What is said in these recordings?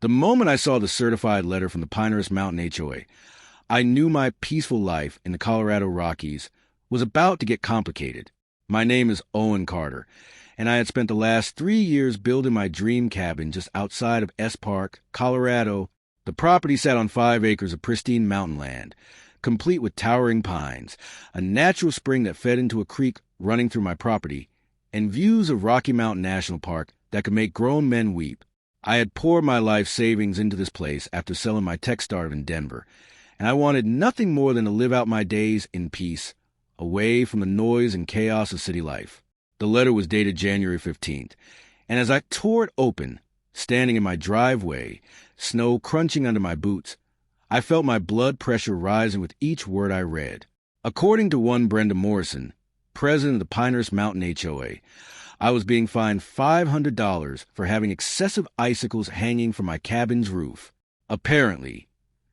The moment I saw the certified letter from the Pinehurst Mountain HOA, I knew my peaceful life in the Colorado Rockies was about to get complicated. My name is Owen Carter, and I had spent the last 3 years building my dream cabin just outside of S Park, Colorado. The property sat on 5 acres of pristine mountain land, complete with towering pines, a natural spring that fed into a creek running through my property, and views of Rocky Mountain National Park that could make grown men weep. I had poured my life savings into this place after selling my tech startup in Denver, and I wanted nothing more than to live out my days in peace, away from the noise and chaos of city life. The letter was dated January 15th, and as I tore it open, standing in my driveway, snow crunching under my boots, I felt my blood pressure rising with each word I read. According to one Brenda Morrison, president of the Pinehurst Mountain HOA, I was being fined $500 for having excessive icicles hanging from my cabin's roof. Apparently,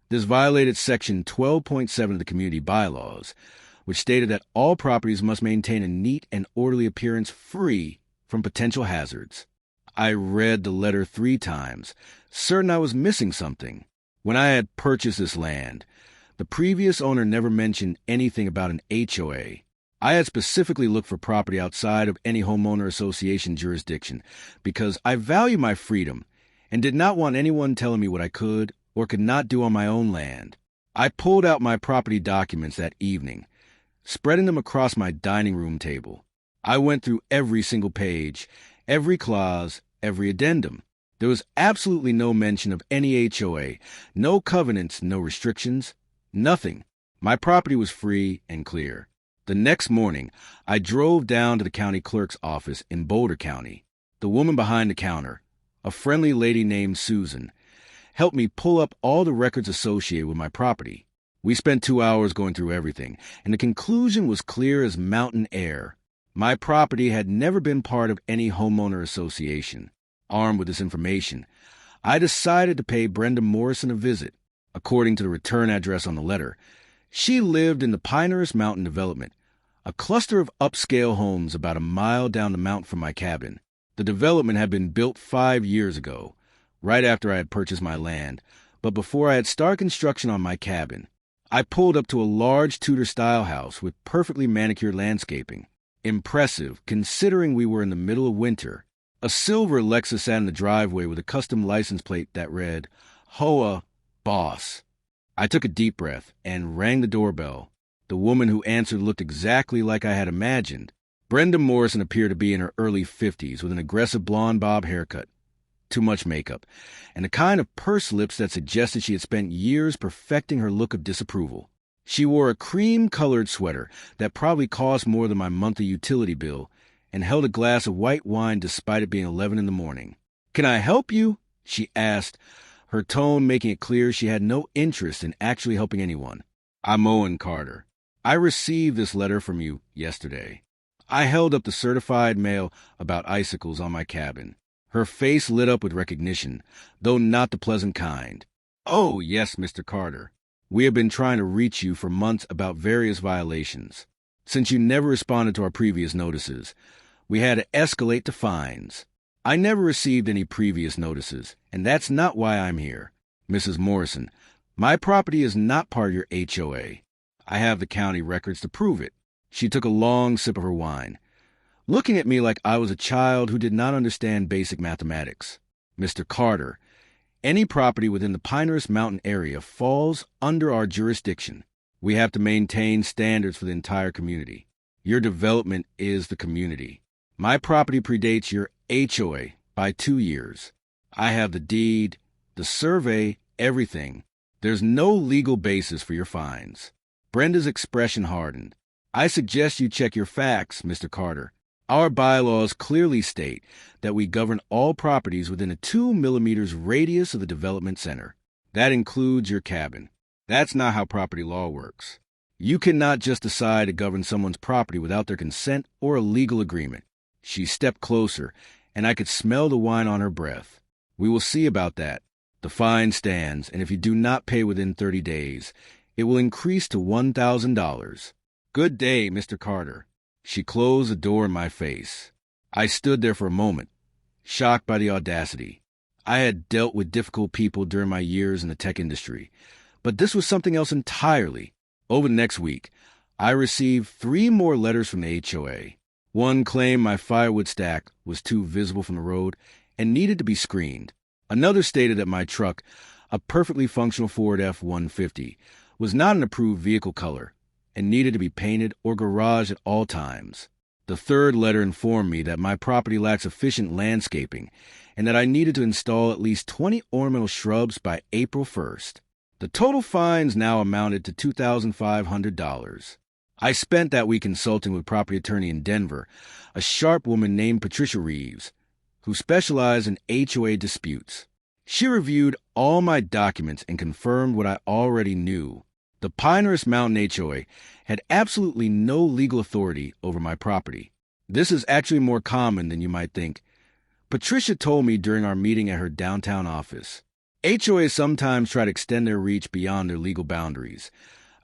this violated Section 12.7 of the community bylaws, which stated that all properties must maintain a neat and orderly appearance free from potential hazards. I read the letter 3 times, certain I was missing something. When I had purchased this land, the previous owner never mentioned anything about an HOA. I had specifically looked for property outside of any homeowner association jurisdiction because I value my freedom and did not want anyone telling me what I could or could not do on my own land. I pulled out my property documents that evening, spreading them across my dining room table. I went through every single page, every clause, every addendum. There was absolutely no mention of any HOA, no covenants, no restrictions, nothing. My property was free and clear. The next morning, I drove down to the county clerk's office in Boulder County. The woman behind the counter, a friendly lady named Susan, helped me pull up all the records associated with my property. We spent 2 hours going through everything, and the conclusion was clear as mountain air. My property had never been part of any homeowner association. Armed with this information, I decided to pay Brenda Morrison a visit. According to the return address on the letter, she lived in the Pinehurst Mountain Development, a cluster of upscale homes about a mile down the mountain from my cabin. The development had been built 5 years ago, right after I had purchased my land, but before I had started construction on my cabin. I pulled up to a large Tudor-style house with perfectly manicured landscaping. Impressive, considering we were in the middle of winter. A silver Lexus sat in the driveway with a custom license plate that read, HOA Boss. I took a deep breath and rang the doorbell. The woman who answered looked exactly like I had imagined. Brenda Morrison appeared to be in her early 50s with an aggressive blonde bob haircut, too much makeup, and the kind of pursed lips that suggested she had spent years perfecting her look of disapproval. She wore a cream-colored sweater that probably cost more than my monthly utility bill and held a glass of white wine despite it being 11 in the morning. "Can I help you?" she asked, her tone making it clear she had no interest in actually helping anyone. "I'm Owen Carter. I received this letter from you yesterday." I held up the certified mail about icicles on my cabin. Her face lit up with recognition, though not the pleasant kind. "Oh, yes, Mr. Carter. We have been trying to reach you for months about various violations. Since you never responded to our previous notices, we had to escalate to fines. I never received any previous notices, and that's not why I'm here. Mrs. Morrison, my property is not part of your HOA. I have the county records to prove it." She took a long sip of her wine, looking at me like I was a child who did not understand basic mathematics. "Mr. Carter, any property within the Pinehurst Mountain area falls under our jurisdiction. We have to maintain standards for the entire community. Your development is the community. My property predates your HOA by 2 years. I have the deed, the survey, everything. There's no legal basis for your fines." Brenda's expression hardened. "I suggest you check your facts, Mr. Carter. Our bylaws clearly state that we govern all properties within a 2 millimeters radius of the development center. That includes your cabin. That's not how property law works. You cannot just decide to govern someone's property without their consent or a legal agreement." She stepped closer, and I could smell the wine on her breath. "We will see about that. The fine stands, and if you do not pay within 30 days, it will increase to $1,000. Good day, Mr. Carter." She closed the door in my face. I stood there for a moment, shocked by the audacity. I had dealt with difficult people during my years in the tech industry, but this was something else entirely. Over the next week, I received 3 more letters from the HOA. One claimed my firewood stack was too visible from the road and needed to be screened. Another stated that my truck, a perfectly functional Ford F-150, was not an approved vehicle color and needed to be painted or garaged at all times. The third letter informed me that my property lacks efficient landscaping and that I needed to install at least 20 ornamental shrubs by April 1st. The total fines now amounted to $2,500. I spent that week consulting with property attorney in Denver, a sharp woman named Patricia Reeves, who specialized in HOA disputes. She reviewed all my documents and confirmed what I already knew. The Pinehurst Mountain HOA had absolutely no legal authority over my property. This is actually more common than you might think. Patricia told me during our meeting at her downtown office. HOAs sometimes try to extend their reach beyond their legal boundaries,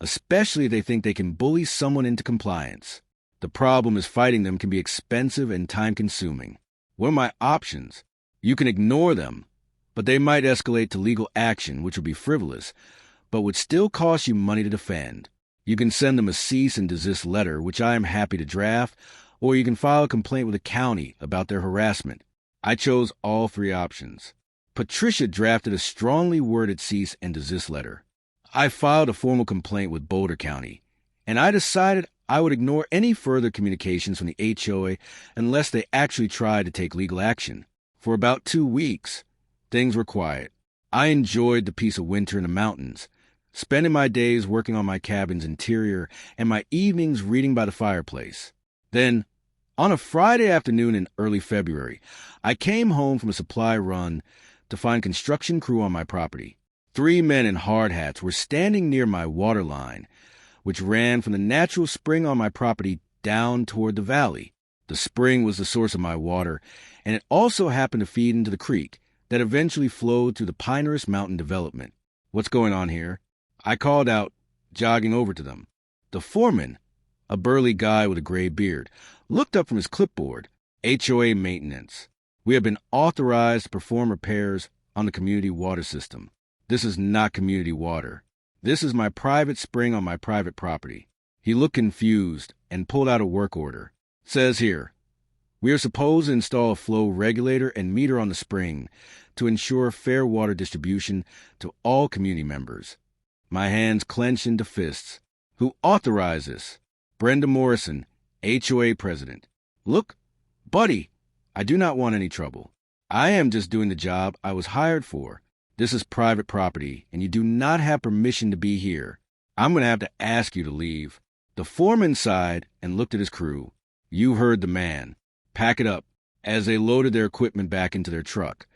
especially if they think they can bully someone into compliance. The problem is fighting them can be expensive and time-consuming. What are my options? You can ignore them, but they might escalate to legal action, which would be frivolous, but would still cost you money to defend. You can send them a cease and desist letter, which I am happy to draft, or you can file a complaint with the county about their harassment. I chose all 3 options. Patricia drafted a strongly worded cease and desist letter. I filed a formal complaint with Boulder County, and I decided I would ignore any further communications from the HOA unless they actually tried to take legal action. For about 2 weeks, things were quiet. I enjoyed the peace of winter in the mountains, spending my days working on my cabin's interior and my evenings reading by the fireplace. Then, on a Friday afternoon in early February, I came home from a supply run to find construction crew on my property. 3 men in hard hats were standing near my water line, which ran from the natural spring on my property down toward the valley. The spring was the source of my water, and it also happened to feed into the creek that eventually flowed through the Pinehurst Mountain development. What's going on here? I called out, jogging over to them. The foreman, a burly guy with a gray beard, looked up from his clipboard. HOA maintenance. We have been authorized to perform repairs on the community water system. This is not community water. This is my private spring on my private property. He looked confused and pulled out a work order. It says here, we are supposed to install a flow regulator and meter on the spring to ensure fair water distribution to all community members. My hands clenched into fists. Who authorized this? Brenda Morrison, HOA president. Look, buddy, I do not want any trouble. I am just doing the job I was hired for. This is private property, and you do not have permission to be here. I'm going to have to ask you to leave. The foreman sighed and looked at his crew. You heard the man. Pack it up. As they loaded their equipment back into their truck,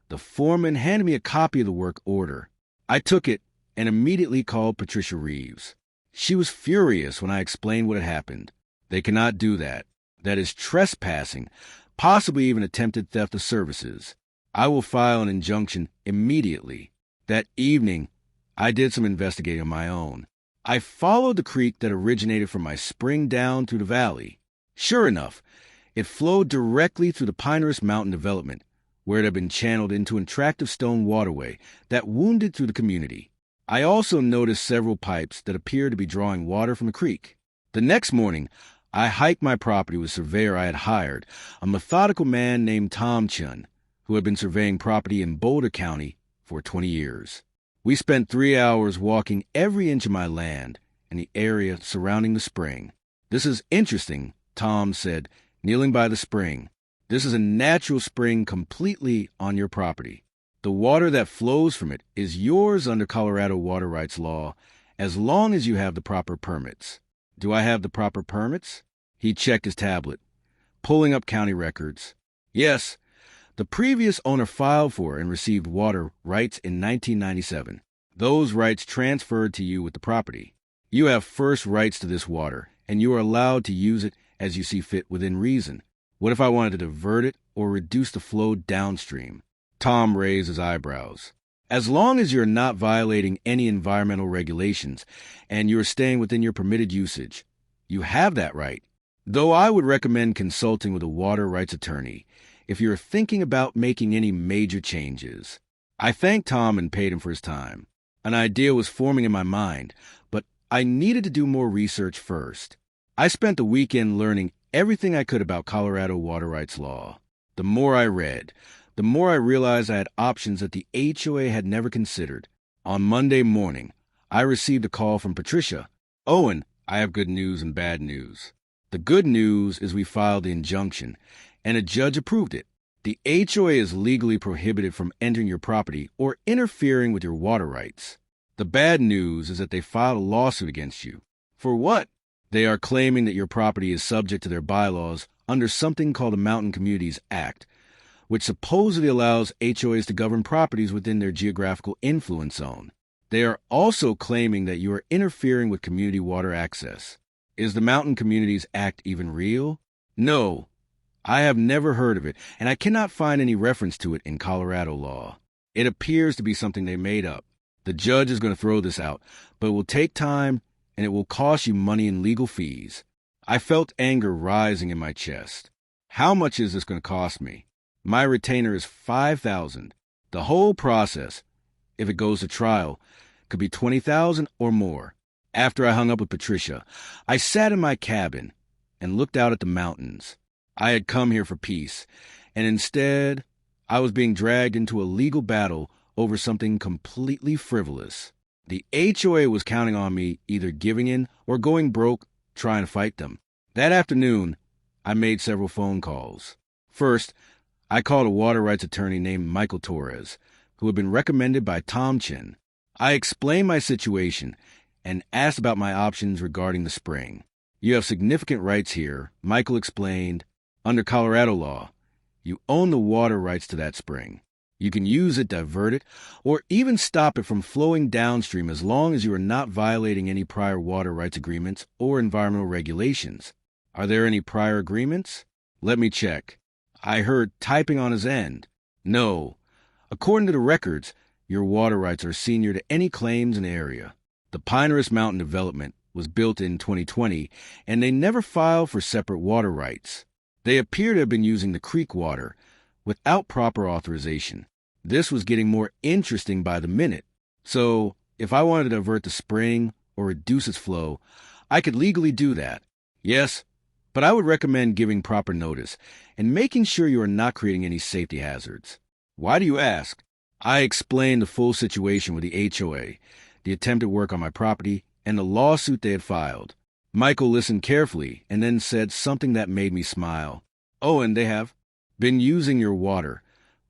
the foreman handed me a copy of the work order. I took it and immediately called Patricia Reeves. She was furious when I explained what had happened. They cannot do that. That is trespassing, possibly even attempted theft of services. I will file an injunction immediately. That evening, I did some investigating on my own. I followed the creek that originated from my spring down through the valley. Sure enough, it flowed directly through the Pinehurst Mountain development, where it had been channeled into an attractive stone waterway that wounded through the community. I also noticed several pipes that appeared to be drawing water from the creek. The next morning, I hiked my property with a surveyor I had hired, a methodical man named Tom Chun, who had been surveying property in Boulder County for 20 years. We spent 3 hours walking every inch of my land and the area surrounding the spring. This is interesting, Tom said, kneeling by the spring. This is a natural spring completely on your property. The water that flows from it is yours under Colorado water rights law, as long as you have the proper permits. Do I have the proper permits? He checked his tablet, pulling up county records. Yes, the previous owner filed for and received water rights in 1997. Those rights transferred to you with the property. You have first rights to this water, and you are allowed to use it as you see fit within reason. What if I wanted to divert it or reduce the flow downstream? Tom raised his eyebrows. As long as you're not violating any environmental regulations and you're staying within your permitted usage, you have that right. Though I would recommend consulting with a water rights attorney if you're thinking about making any major changes. I thanked Tom and paid him for his time. An idea was forming in my mind, but I needed to do more research first. I spent the weekend learning everything I could about Colorado water rights law. The more I read, the more I realized I had options that the HOA had never considered. On Monday morning, I received a call from Patricia. "Owen, I have good news and bad news. The good news is we filed the injunction, and a judge approved it. The HOA is legally prohibited from entering your property or interfering with your water rights. The bad news is that they filed a lawsuit against you." "For what?" "They are claiming that your property is subject to their bylaws under something called the Mountain Communities Act, which supposedly allows HOAs to govern properties within their geographical influence zone. They are also claiming that you are interfering with community water access." "Is the Mountain Communities Act even real?" "No. I have never heard of it, and I cannot find any reference to it in Colorado law. It appears to be something they made up. The judge is going to throw this out, but it will take time, and it will cost you money in legal fees." I felt anger rising in my chest. "How much is this going to cost me?" "My retainer is $5,000. The whole process, if it goes to trial, could be $20,000 or more." After I hung up with Patricia, I sat in my cabin and looked out at the mountains. I had come here for peace, and instead, I was being dragged into a legal battle over something completely frivolous. The HOA was counting on me either giving in or going broke trying to fight them. That afternoon, I made several phone calls. First, I called a water rights attorney named Michael Torres, who had been recommended by Tom Chin. I explained my situation and asked about my options regarding the spring. "You have significant rights here," Michael explained. "Under Colorado law, you own the water rights to that spring. You can use it, divert it, or even stop it from flowing downstream as long as you are not violating any prior water rights agreements or environmental regulations." "Are there any prior agreements?" "Let me check." I heard typing on his end. "No. According to the records, your water rights are senior to any claims in the area. The Pinehurst Mountain development was built in 2020, and they never filed for separate water rights. They appear to have been using the creek water without proper authorization. This was getting more interesting by the minute. So, if I wanted to divert the spring or reduce its flow, I could legally do that." "Yes, but I would recommend giving proper notice and making sure you are not creating any safety hazards." "Why do you ask?" I explained the full situation with the HOA, the attempted work on my property, and the lawsuit they had filed. Michael listened carefully and then said something that made me smile. "Owen, they have been using your water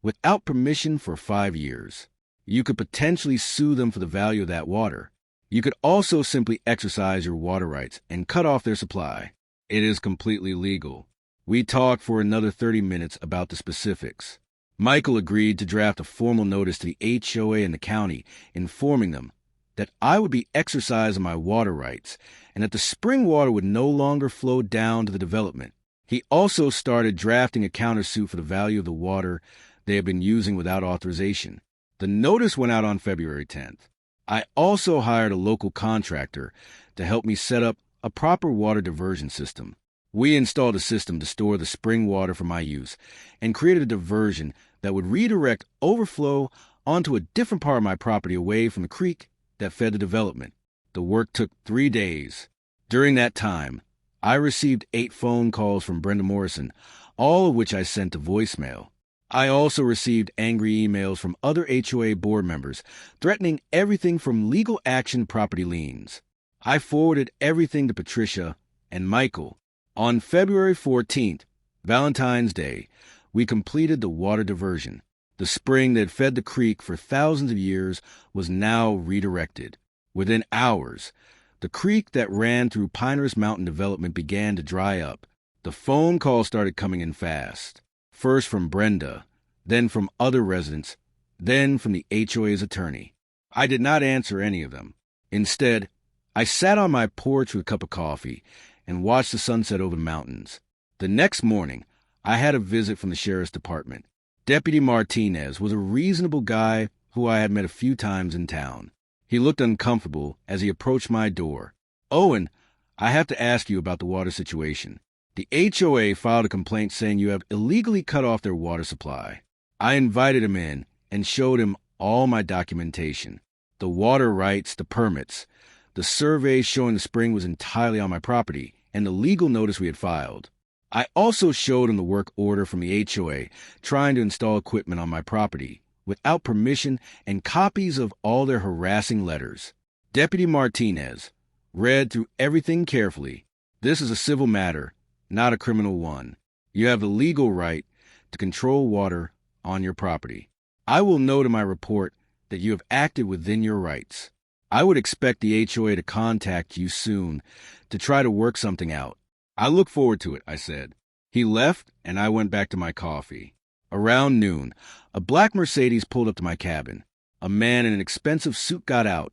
without permission for 5 years. You could potentially sue them for the value of that water. You could also simply exercise your water rights and cut off their supply. It is completely legal." We talked for another 30 minutes about the specifics. Michael agreed to draft a formal notice to the HOA and the county, informing them that I would be exercising my water rights and that the spring water would no longer flow down to the development. He also started drafting a countersuit for the value of the water they had been using without authorization. The notice went out on February 10th. I also hired a local contractor to help me set up a proper water diversion system. We installed a system to store the spring water for my use and created a diversion that would redirect overflow onto a different part of my property away from the creek that fed the development. The work took 3 days. During that time, I received 8 phone calls from Brenda Morrison, all of which I sent to voicemail. I also received angry emails from other HOA board members threatening everything from legal action to property liens. I forwarded everything to Patricia and Michael. On February 14th, Valentine's Day, we completed the water diversion. The spring that fed the creek for thousands of years was now redirected. Within hours, the creek that ran through Pinehurst Mountain development began to dry up. The phone calls started coming in fast. First from Brenda, then from other residents, then from the HOA's attorney. I did not answer any of them. Instead, I sat on my porch with a cup of coffee and watched the sunset over the mountains. The next morning, I had a visit from the sheriff's department. Deputy Martinez was a reasonable guy who I had met a few times in town. He looked uncomfortable as he approached my door. "Owen, I have to ask you about the water situation." The HOA filed a complaint saying you have illegally cut off their water supply. I invited him in and showed him all my documentation. The water rights, the permits, the survey showing the spring was entirely on my property, and the legal notice we had filed. I also showed him the work order from the HOA trying to install equipment on my property without permission and copies of all their harassing letters. Deputy Martinez read through everything carefully. This is a civil matter, not a criminal one. You have the legal right to control water on your property. I will note in my report that you have acted within your rights. I would expect the HOA to contact you soon to try to work something out. I look forward to it, I said. He left, and I went back to my coffee. Around noon, a black Mercedes pulled up to my cabin. A man in an expensive suit got out,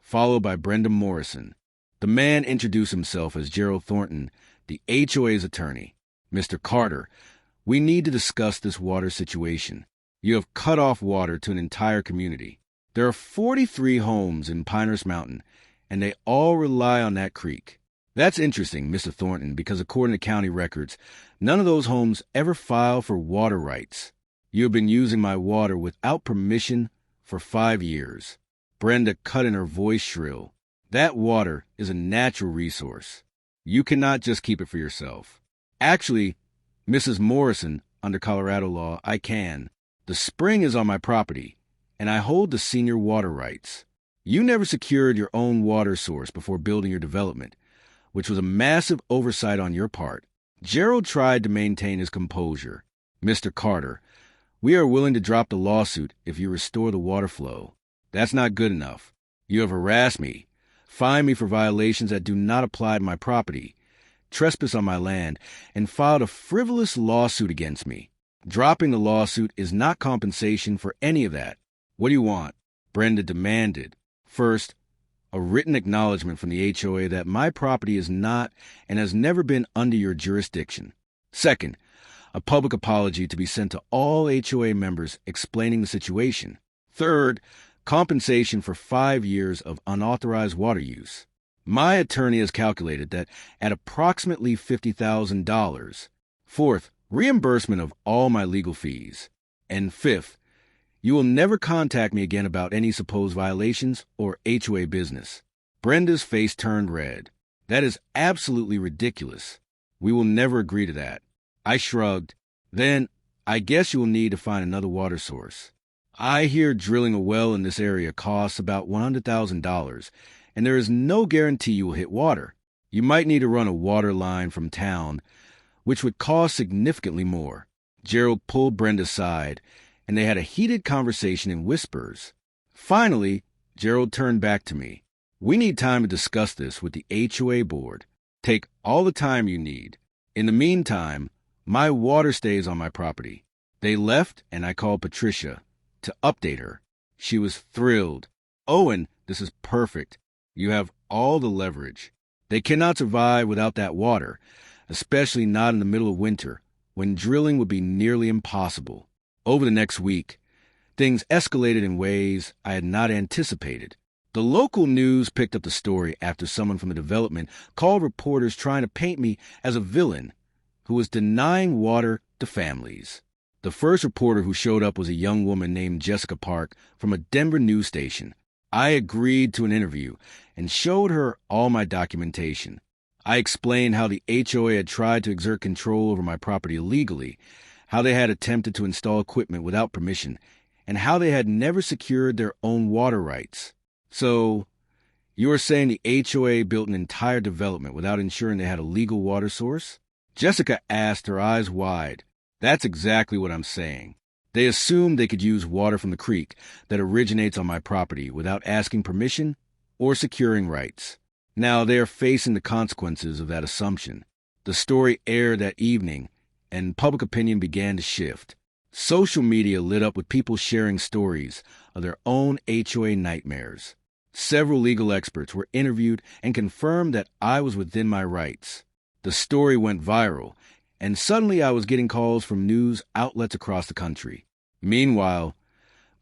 followed by Brenda Morrison. The man introduced himself as Gerald Thornton, the HOA's attorney. Mr. Carter, we need to discuss this water situation. You have cut off water to an entire community. There are 43 homes in Pinehurst Mountain, and they all rely on that creek. That's interesting, Mr. Thornton, because according to county records, none of those homes ever filed for water rights. You have been using my water without permission for 5 years. Brenda cut in her voice shrill. That water is a natural resource. You cannot just keep it for yourself. Actually, Mrs. Morrison, under Colorado law, I can. The spring is on my property, and I hold the senior water rights. You never secured your own water source before building your development, which was a massive oversight on your part. Gerald tried to maintain his composure. Mr. Carter, we are willing to drop the lawsuit if you restore the water flow. That's not good enough. You have harassed me, fined me for violations that do not apply to my property, trespassed on my land, and filed a frivolous lawsuit against me. Dropping the lawsuit is not compensation for any of that. What do you want? Brenda demanded. First, a written acknowledgement from the HOA that my property is not and has never been under your jurisdiction. Second, a public apology to be sent to all HOA members explaining the situation. Third, compensation for 5 years of unauthorized water use. My attorney has calculated that at approximately $50,000. Fourth, reimbursement of all my legal fees. And fifth, you will never contact me again about any supposed violations or HOA business. Brenda's face turned red. That is absolutely ridiculous. We will never agree to that. I shrugged. Then, I guess you will need to find another water source. I hear drilling a well in this area costs about $100,000, and there is no guarantee you will hit water. You might need to run a water line from town, which would cost significantly more. Gerald pulled Brenda aside, and they had a heated conversation in whispers. Finally, Gerald turned back to me. We need time to discuss this with the HOA board. Take all the time you need. In the meantime, my water stays on my property. They left, and I called Patricia to update her. She was thrilled. Owen, this is perfect. You have all the leverage. They cannot survive without that water, especially not in the middle of winter, when drilling would be nearly impossible. Over the next week, things escalated in ways I had not anticipated. The local news picked up the story after someone from the development called reporters trying to paint me as a villain who was denying water to families. The first reporter who showed up was a young woman named Jessica Park from a Denver news station. I agreed to an interview and showed her all my documentation. I explained how the HOA had tried to exert control over my property illegally, how they had attempted to install equipment without permission, and how they had never secured their own water rights. So, you are saying the HOA built an entire development without ensuring they had a legal water source? Jessica asked, her eyes wide. That's exactly what I'm saying. They assumed they could use water from the creek that originates on my property without asking permission or securing rights. Now they are facing the consequences of that assumption. The story aired that evening, and public opinion began to shift. Social media lit up with people sharing stories of their own HOA nightmares. Several legal experts were interviewed and confirmed that I was within my rights. The story went viral, and suddenly I was getting calls from news outlets across the country. Meanwhile,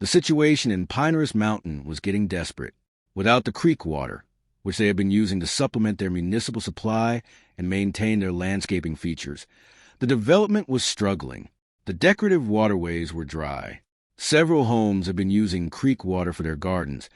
the situation in Pinehurst Mountain was getting desperate. Without the creek water, which they had been using to supplement their municipal supply and maintain their landscaping features. The development was struggling. The decorative waterways were dry. Several homes had been using creek water for their gardens,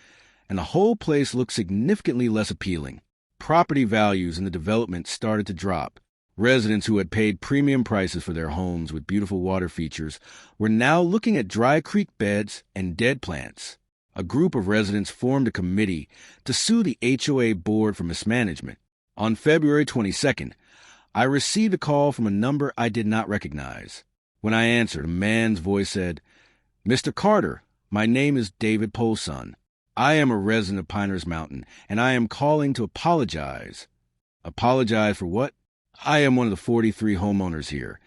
and the whole place looked significantly less appealing. Property values in the development started to drop. Residents who had paid premium prices for their homes with beautiful water features were now looking at dry creek beds and dead plants. A group of residents formed a committee to sue the HOA board for mismanagement. On February 22nd, I received a call from a number I did not recognize. When I answered, a man's voice said, "Mr. Carter, my name is David Polson. I am a resident of Pinehurst Mountain, and I am calling to apologize." Apologize for what? I am one of the 43 homeowners here,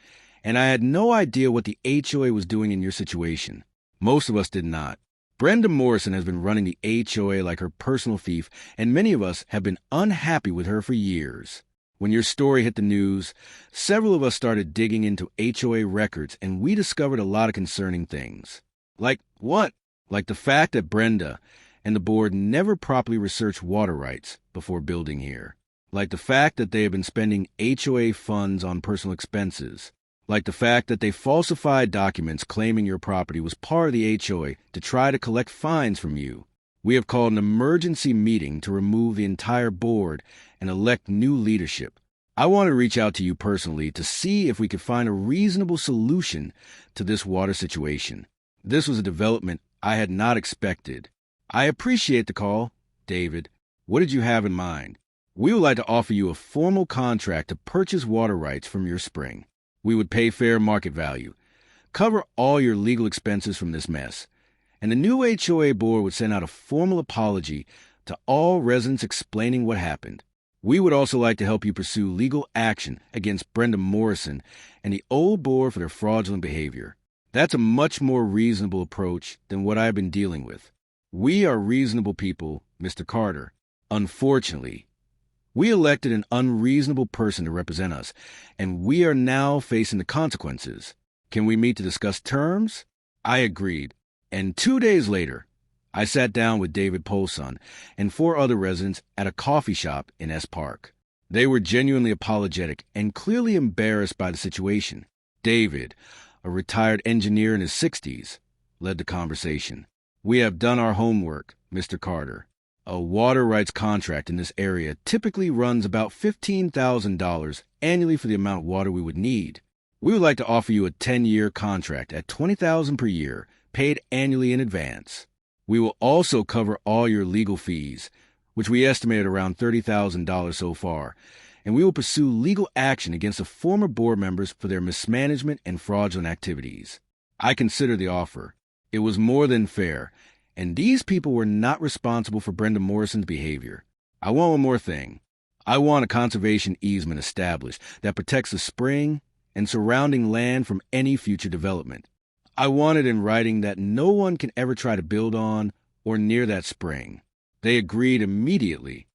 and I had no idea what the HOA was doing in your situation. Most of us did not. Brenda Morrison has been running the HOA like her personal thief, and many of us have been unhappy with her for years. When your story hit the news, several of us started digging into HOA records, and we discovered a lot of concerning things. Like what? Like the fact that Brenda and the board never properly researched water rights before building here. Like the fact that they have been spending HOA funds on personal expenses. Like the fact that they falsified documents claiming your property was part of the HOA to try to collect fines from you. We have called an emergency meeting to remove the entire board and elect new leadership. I want to reach out to you personally to see if we could find a reasonable solution to this water situation. This was a development I had not expected. I appreciate the call, David. What did you have in mind? We would like to offer you a formal contract to purchase water rights from your spring. We would pay fair market value, cover all your legal expenses from this mess, and the new HOA board would send out a formal apology to all residents explaining what happened. We would also like to help you pursue legal action against Brenda Morrison and the old board for their fraudulent behavior. That's a much more reasonable approach than what I've been dealing with. We are reasonable people, Mr. Carter. Unfortunately, we elected an unreasonable person to represent us, and we are now facing the consequences. Can we meet to discuss terms? I agreed, and 2 days later, I sat down with David Polson and 4 other residents at a coffee shop in S Park. They were genuinely apologetic and clearly embarrassed by the situation. David, a retired engineer in his 60s, led the conversation. We have done our homework, Mr. Carter. A water rights contract in this area typically runs about $15,000 annually for the amount of water we would need. We would like to offer you a 10-year contract at $20,000 per year, paid annually in advance. We will also cover all your legal fees, which we estimate at around $30,000 so far, and we will pursue legal action against the former board members for their mismanagement and fraudulent activities. I consider the offer. It was more than fair, and these people were not responsible for Brenda Morrison's behavior. I want one more thing. I want a conservation easement established that protects the spring and surrounding land from any future development. I want it in writing that no one can ever try to build on or near that spring. They agreed immediately.